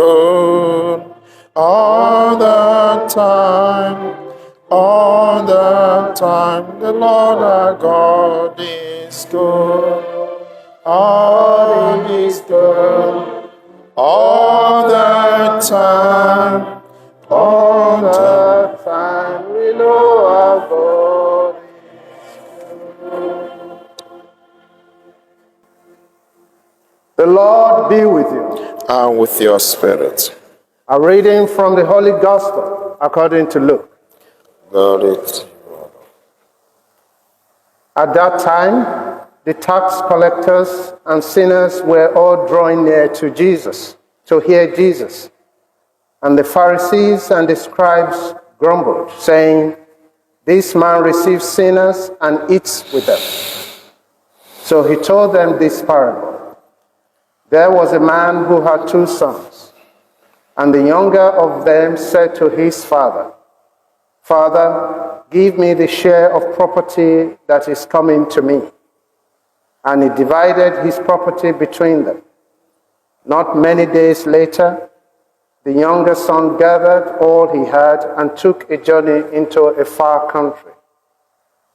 good. All the time, the Lord our God is good. All is good. All the time, we know our God is good. The Lord be with you. And with your spirit. A reading from the Holy Gospel according to Luke. Glory to you. At that time, the tax collectors and sinners were all drawing near to Jesus to hear Jesus. And the Pharisees and the scribes grumbled, saying, "This man receives sinners and eats with them." So he told them this parable. There was a man who had 2 sons, and the younger of them said to his father, "Father, give me the share of property that is coming to me." And he divided his property between them. Not many days later, the younger son gathered all he had and took a journey into a far country.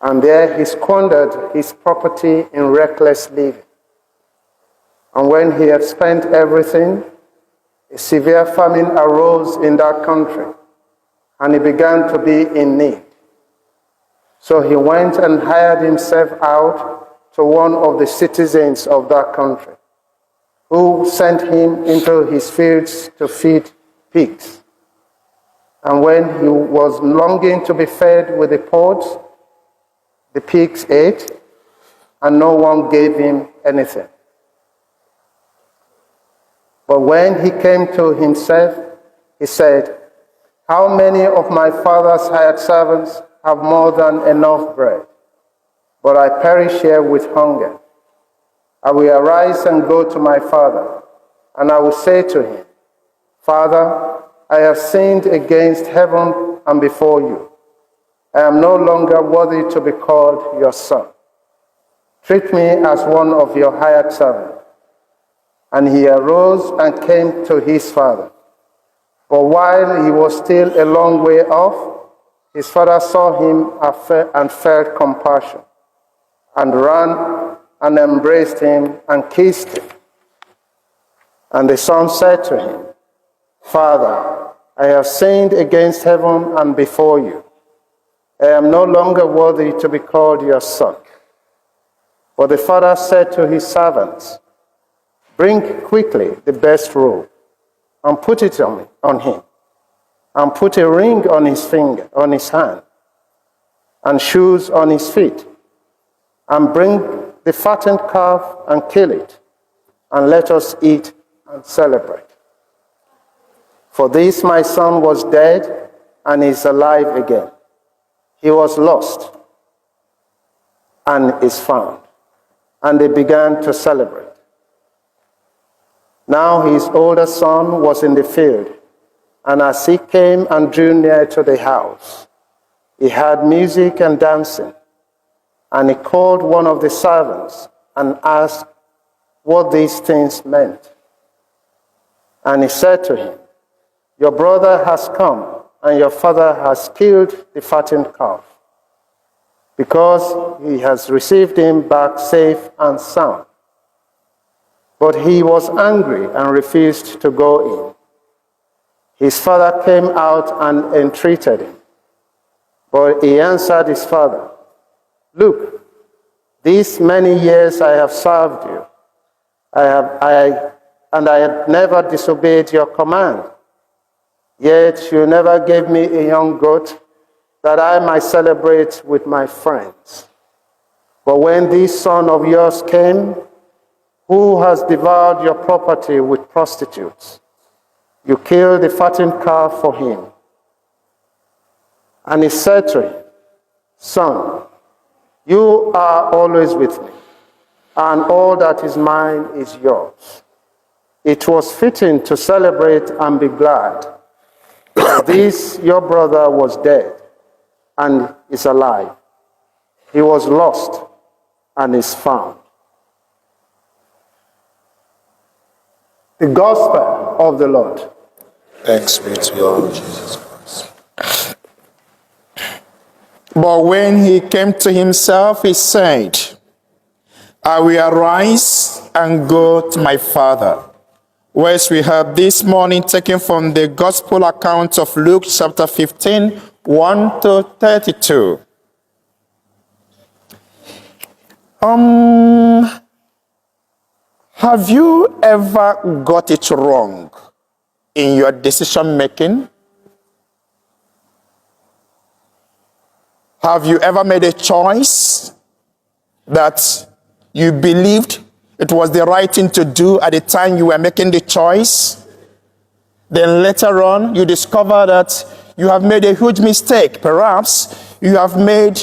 And there he squandered his property in reckless living. And when he had spent everything, a severe famine arose in that country, and he began to be in need. So he went and hired himself out to one of the citizens of that country, who sent him into his fields to feed pigs. And when he was longing to be fed with the pods, the pigs ate, and no one gave him anything. But when he came to himself, he said, "How many of my father's hired servants have more than enough bread? But I perish here with hunger. I will arise and go to my father, and I will say to him, 'Father, I have sinned against heaven and before you. I am no longer worthy to be called your son. Treat me as one of your hired servants.' And he arose and came to his father. But while he was still a long way off, his father saw him and felt compassion, and ran and embraced him and kissed him. And the son said to him, 'Father, I have sinned against heaven and before you. I am no longer worthy to be called your son.' But the father said to his servants, 'Bring quickly the best robe, and put it on him, and put a ring on his finger, on his hand, and shoes on his feet, and bring the fattened calf and kill it, and let us eat and celebrate. For this my son was dead and is alive again. He was lost and is found.' And they began to celebrate. Now his older son was in the field, and as he came and drew near to the house, he heard music and dancing. And he called one of the servants and asked what these things meant. And he said to him, 'Your brother has come, and your father has killed the fattened calf, because he has received him back safe and sound.' But he was angry and refused to go in. His father came out and entreated him. But he answered his father, 'Look, these many years I have served you. I had never disobeyed your command. Yet you never gave me a young goat that I might celebrate with my friends. But when this son of yours came, who has devoured your property with prostitutes, you killed the fattened calf for him.' And he said to him, 'Son, you are always with me, and all that is mine is yours. It was fitting to celebrate and be glad. For this your brother was dead and is alive. He was lost and is found.'" The Gospel of the Lord. Thanks be to your Lord Jesus Christ. But when he came to himself, he said, I will arise and go to my father. Words we heard this morning taken from the Gospel account of Luke chapter 15, 1 to 32. Have you ever got it wrong in your decision making? Have you ever made a choice that you believed it was the right thing to do at the time you were making the choice? Then later on, you discover that you have made a huge mistake. Perhaps you have made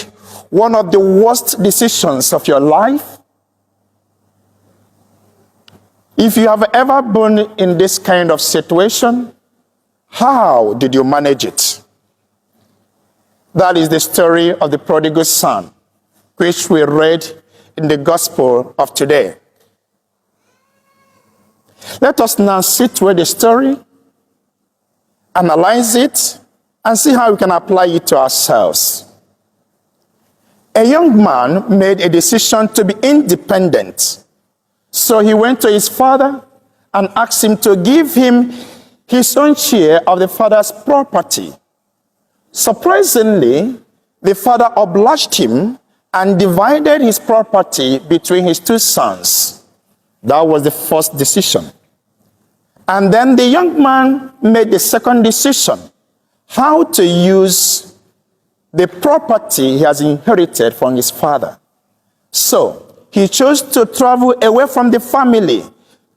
one of the worst decisions of your life. If you have ever been in this kind of situation, how did you manage it? That is the story of the prodigal son, which we read in the gospel of today. Let us now sit with the story, analyze it, and see how we can apply it to ourselves. A young man made a decision to be independent. So he went to his father and asked him to give him his own share of the father's property. Surprisingly, the father obliged him and divided his property between his two sons. That was the first decision. And then the young man made the second decision, how to use the property he has inherited from his father. So he chose to travel away from the family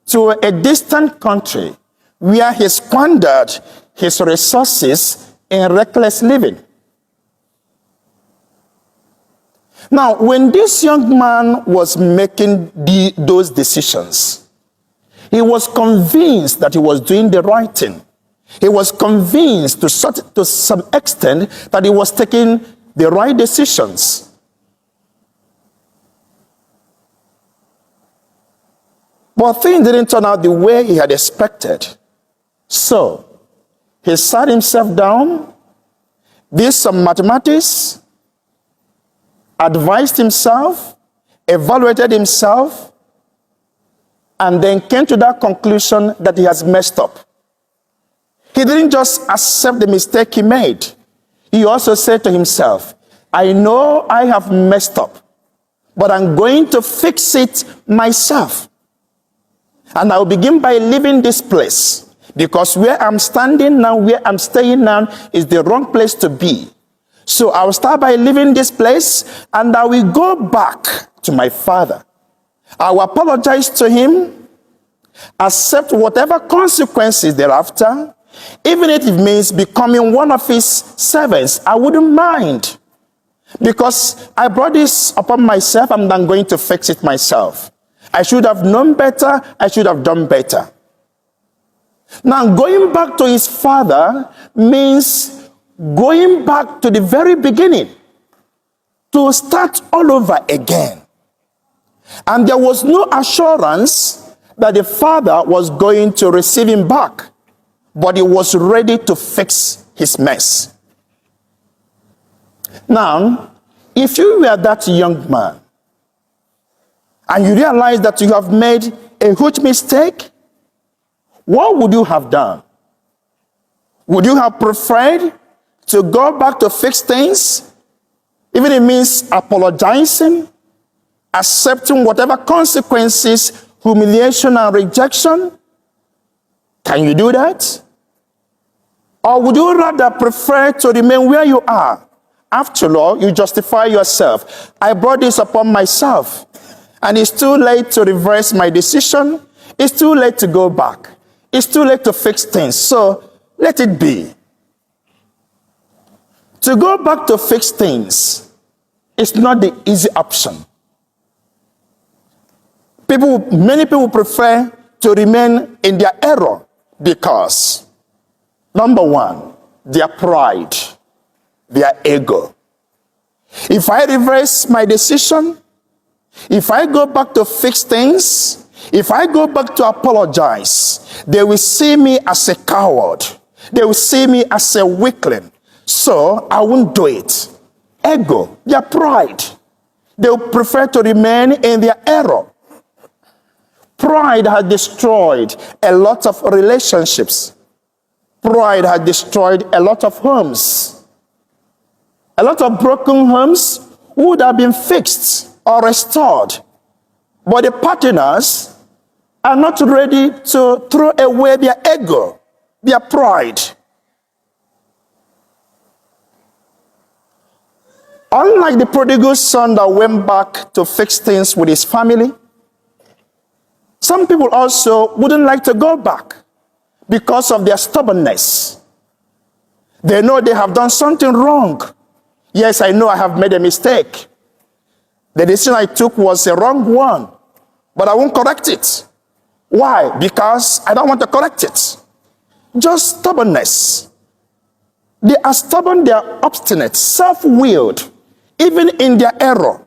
to a distant country where he squandered his resources in reckless living. Now, when this young man was making those decisions, he was convinced that he was doing the right thing. He was convinced to some extent that he was taking the right decisions. But things didn't turn out the way he had expected. So, he sat himself down, did some mathematics, advised himself, evaluated himself, and then came to that conclusion that he has messed up. He didn't just accept the mistake he made. He also said to himself, I know I have messed up, but I'm going to fix it myself. And I'll begin by leaving this place, because where I'm standing now, where I'm staying now, is the wrong place to be. So I'll start by leaving this place, and I will go back to my father. I will apologize to him, accept whatever consequences thereafter, even if it means becoming one of his servants. I wouldn't mind, because I brought this upon myself, and I'm going to fix it myself. I should have known better. I should have done better. Now, going back to his father means going back to the very beginning, to start all over again. And there was no assurance that the father was going to receive him back, but he was ready to fix his mess. Now, if you were that young man, and you realize that you have made a huge mistake, what would you have done? Would you have preferred to go back to fix things, even if it means apologizing, accepting whatever consequences, humiliation and rejection? Can you do that? Or would you rather prefer to remain where you are? After all, you justify yourself. I brought this upon myself, and it's too late to reverse my decision. It's too late to go back. It's too late to fix things, so let it be. To go back to fix things is not the easy option. Many people prefer to remain in their error because, number one, their pride, their ego. If I reverse my decision, if I go back to fix things, if I go back to apologize, they will see me as a coward. They will see me as a weakling. So I won't do it. Ego, their pride. They will prefer to remain in their error. Pride has destroyed a lot of relationships. Pride has destroyed a lot of homes. A lot of broken homes would have been fixed or restored. But the partners are not ready to throw away their ego, their pride. Unlike the prodigal son that went back to fix things with his family, some people also wouldn't like to go back because of their stubbornness. They know they have done something wrong. Yes, I know I have made a mistake. The decision I took was a wrong one, but I won't correct it. Why? Because I don't want to correct it. Just stubbornness. They are stubborn, they are obstinate, self-willed, even in their error.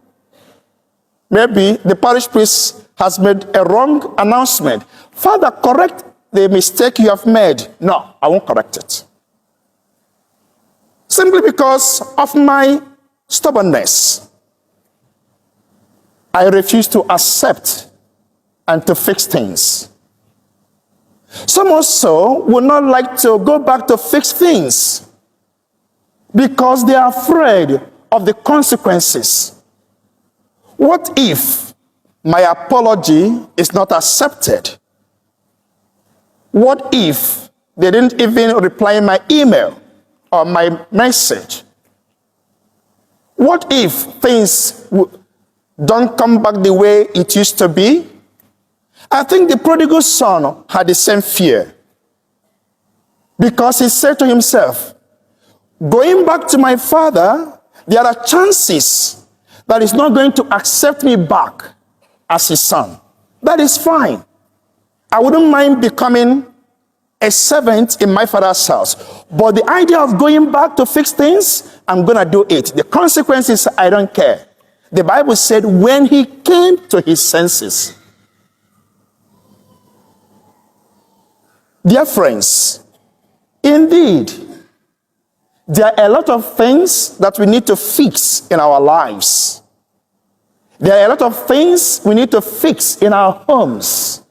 Maybe the parish priest has made a wrong announcement. Father, correct the mistake you have made. No, I won't correct it. Simply because of my stubbornness. I refuse to accept and to fix things. Some also would not like to go back to fix things because they are afraid of the consequences. What if my apology is not accepted? What if they didn't even reply my email or my message? What if things don't come back the way it used to be? I think the prodigal son had the same fear, because he said to himself, going back to my father, there are chances that he's not going to accept me back as his son. That is fine. I wouldn't mind becoming a servant in my father's house. But the idea of going back to fix things, I'm going to do it. The consequences, I don't care. The Bible said when he came to his senses. Dear friends, indeed, there are a lot of things that we need to fix in our lives. There are a lot of things we need to fix in our homes.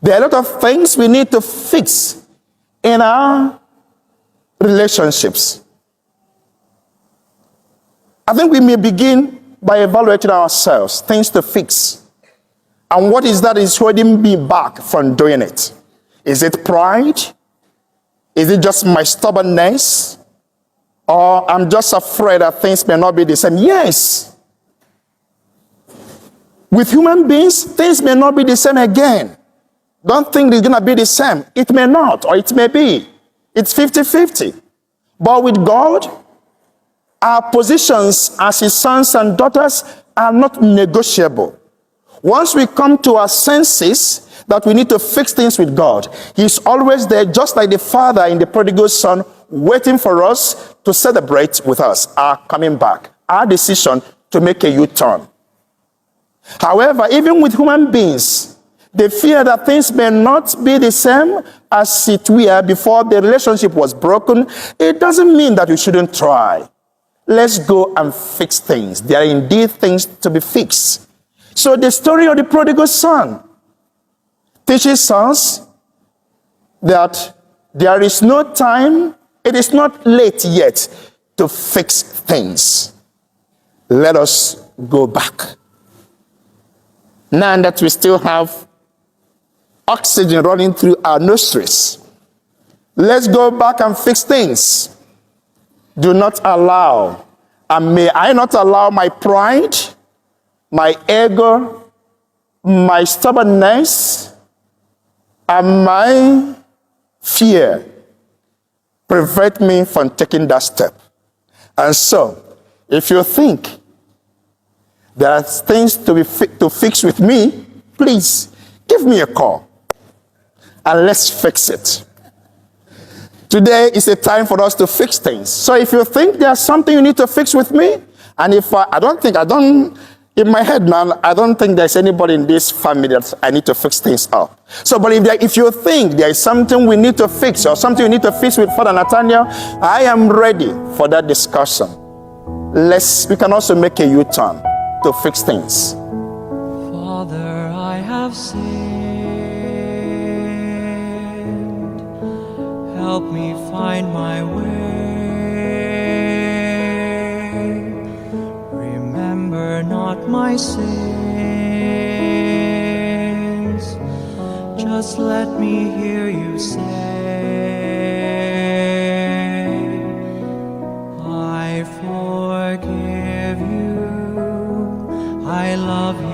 There are a lot of things we need to fix in our relationships. I think we may begin by evaluating ourselves, things to fix. And what is that is holding me back from doing it? Is it pride? Is it just my stubbornness? Or I'm just afraid that things may not be the same? Yes. With human beings, things may not be the same again. Don't think it's going to be the same. It may not, or it may be. It's 50-50. But with God, our positions as his sons and daughters are not negotiable. Once we come to our senses that we need to fix things with God, he's always there, just like the father in the prodigal son, waiting for us to celebrate with us our coming back, our decision to make a U-turn. However, even with human beings, they fear that things may not be the same as it were before the relationship was broken. It doesn't mean that we shouldn't try. Let's go and fix things. There are indeed things to be fixed. So the story of the prodigal son teaches us that there is no time, it is not late yet to fix things. Let us go back. Now that we still have oxygen running through our nostrils, let's go back and fix things. Do not allow, and may I not allow my pride, my ego, my stubbornness, and my fear prevent me from taking that step. And so, if you think there are things to fix with me, please give me a call and let's fix it. Today is a time for us to fix things. So if you think there's something you need to fix with me, and if I don't In my head now, I don't think there's anybody in this family that I need to fix things up. So, but if you think there is something we need to fix or something we need to fix with Father Nathaniel, I am ready for that discussion. We can also make a U-turn to fix things. Father, I have sinned. Help me find my way. Remember not my sins. Just let me hear you say, I forgive you. I love you.